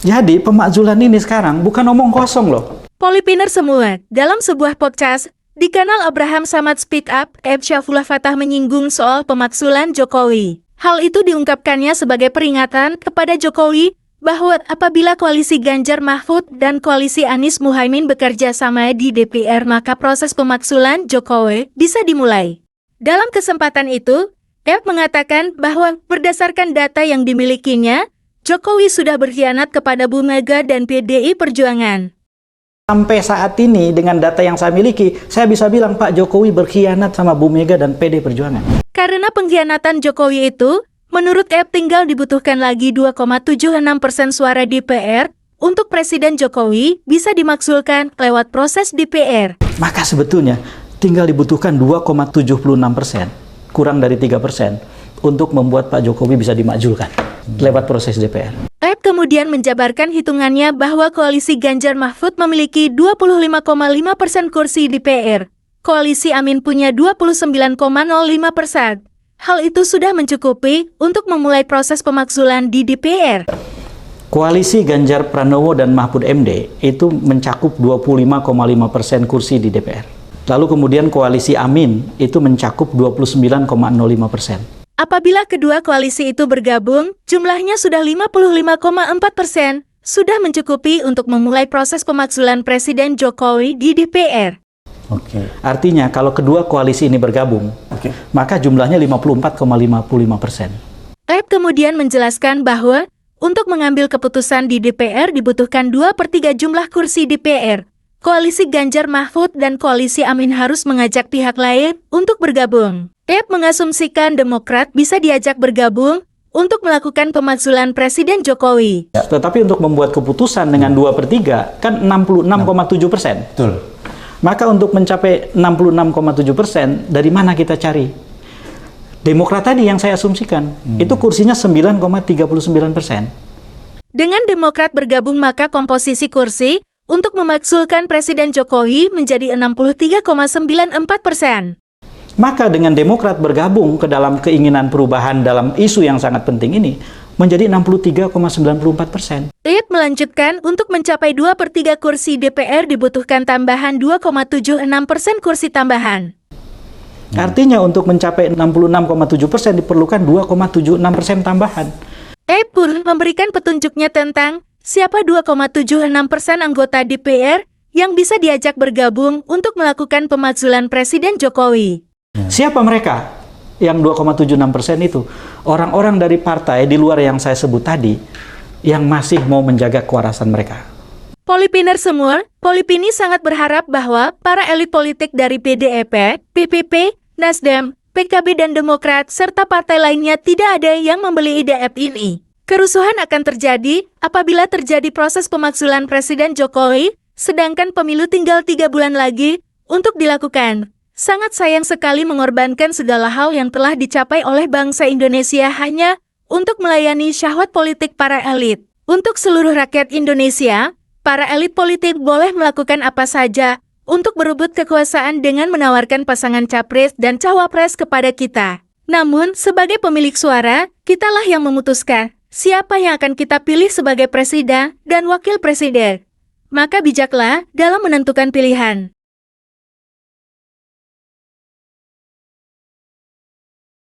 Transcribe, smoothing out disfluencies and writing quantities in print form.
Jadi pemakzulan ini sekarang bukan omong kosong loh. Polipiner semua, dalam sebuah podcast di kanal Abraham Samad Speak Up, Syafullah Fatah menyinggung soal pemakzulan Jokowi. Hal itu diungkapkannya sebagai peringatan kepada Jokowi bahwa apabila koalisi Ganjar Mahfud dan koalisi Anies Muhaimin bekerja sama di DPR, maka proses pemakzulan Jokowi bisa dimulai. Dalam kesempatan itu, mengatakan bahwa berdasarkan data yang dimilikinya, Jokowi sudah berkhianat kepada Bu Mega dan PDI Perjuangan. Sampai saat ini dengan data yang saya miliki, saya bisa bilang Pak Jokowi berkhianat sama Bu Mega dan PDI Perjuangan. Karena pengkhianatan Jokowi itu, menurut tinggal dibutuhkan lagi 2,76% suara DPR untuk Presiden Jokowi bisa dimakzulkan lewat proses DPR. Maka sebetulnya tinggal dibutuhkan 2,76%, kurang dari 3%, untuk membuat Pak Jokowi bisa dimakzulkan lewat proses DPR. Kemudian menjabarkan hitungannya bahwa koalisi Ganjar Mahfud memiliki 25,5% kursi DPR. Koalisi Amin punya 29,05%. Hal itu sudah mencukupi untuk memulai proses pemakzulan di DPR. Koalisi Ganjar Pranowo dan Mahfud MD itu mencakup 25,5% kursi di DPR. Lalu kemudian koalisi Amin itu mencakup 29,05%. Apabila kedua koalisi itu bergabung, jumlahnya sudah 55,4%, sudah mencukupi untuk memulai proses pemakzulan Presiden Jokowi di DPR. Artinya kalau kedua koalisi ini bergabung, maka jumlahnya 54,55%. Kemudian menjelaskan bahwa untuk mengambil keputusan di DPR dibutuhkan 2/3 jumlah kursi DPR. Koalisi Ganjar Mahfud dan koalisi Amin harus mengajak pihak lain untuk bergabung. Mengasumsikan Demokrat bisa diajak bergabung untuk melakukan pemakzulan Presiden Jokowi. Tetapi untuk membuat keputusan dengan 2/3 kan 66,7%. Betul. Maka untuk mencapai 66,7%, dari mana kita cari? Demokrat tadi yang saya asumsikan, itu kursinya 9,39%. Dengan Demokrat bergabung maka komposisi kursi untuk memakzulkan Presiden Jokowi menjadi 63,94%. Maka dengan Demokrat bergabung ke dalam keinginan perubahan dalam isu yang sangat penting ini, menjadi 63,94%. Melanjutkan, untuk mencapai 2/3 kursi DPR dibutuhkan tambahan 2,76% kursi tambahan. Artinya untuk mencapai 66,7% diperlukan 2,76% tambahan. pun memberikan petunjuknya tentang siapa 2,76% anggota DPR yang bisa diajak bergabung untuk melakukan pemakzulan Presiden Jokowi. Siapa mereka yang 2,76% itu? Orang-orang dari partai di luar yang saya sebut tadi yang masih mau menjaga kewarasan mereka. Polipiner semua, Polipini sangat berharap bahwa para elit politik dari PDIP, PPP, Nasdem, PKB dan Demokrat serta partai lainnya tidak ada yang membeli IDF ini. Kerusuhan akan terjadi apabila terjadi proses pemakzulan Presiden Jokowi, sedangkan pemilu tinggal 3 bulan lagi untuk dilakukan. Sangat sayang sekali mengorbankan segala hal yang telah dicapai oleh bangsa Indonesia hanya untuk melayani syahwat politik para elit. Untuk seluruh rakyat Indonesia, para elit politik boleh melakukan apa saja untuk berebut kekuasaan dengan menawarkan pasangan capres dan cawapres kepada kita. Namun, sebagai pemilik suara, kitalah yang memutuskan siapa yang akan kita pilih sebagai presiden dan wakil presiden. Maka bijaklah dalam menentukan pilihan.